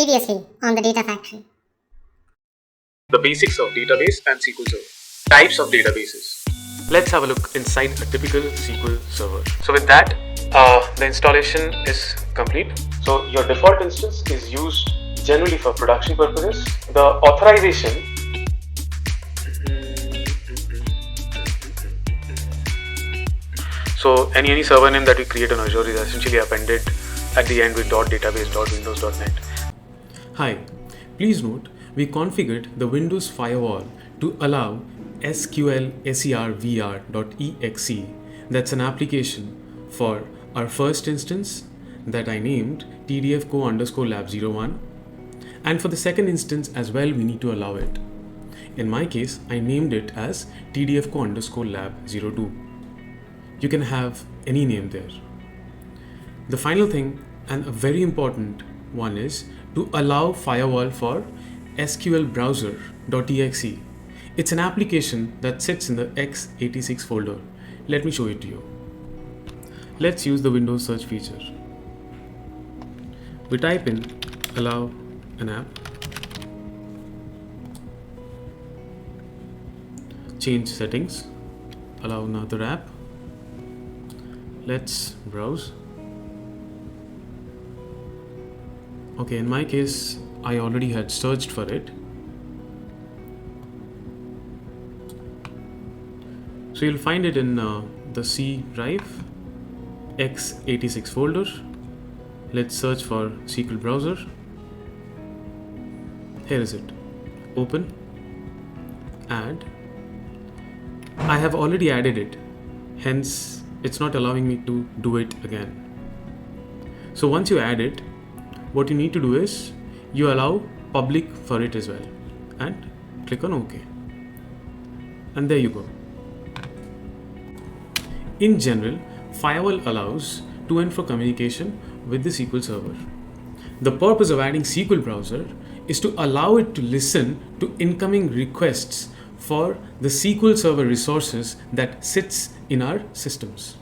Previously on the Data Factory. The basics of database and SQL Server. Types of databases. Let's have a look inside a typical SQL Server. So with that, the installation is complete. So your default instance is used generally for production purposes. The authorization So any server name that we create on Azure is essentially appended at the end with .database.windows.net. Hi, please note we configured the Windows Firewall to allow SQL Server.exe. That's an application for our first instance that I named tdfco_lab01, and for the second instance as well we need to allow it. In my case, I named it as tdfco_lab02. You can have any name there. The final thing, and a very important one, is to allow Firewall for SQL Browser.exe. It's an application that sits in the x86 folder. Let me show it to you. Let's use the Windows search feature. We type in allow an app, change settings, allow another app. Let's browse. Okay, in my case, I already had searched for it. So you'll find it in the C drive, x86 folder. Let's search for SQL Browser. Here is it. Open, add. I have already added it, hence it's not allowing me to do it again. So once you add it, what you need to do is you allow public for it as well and click on OK. And there you go. In general, Firewall allows to and fro communication with the SQL Server. The purpose of adding SQL Browser is to allow it to listen to incoming requests for the SQL Server resources that sits in our systems.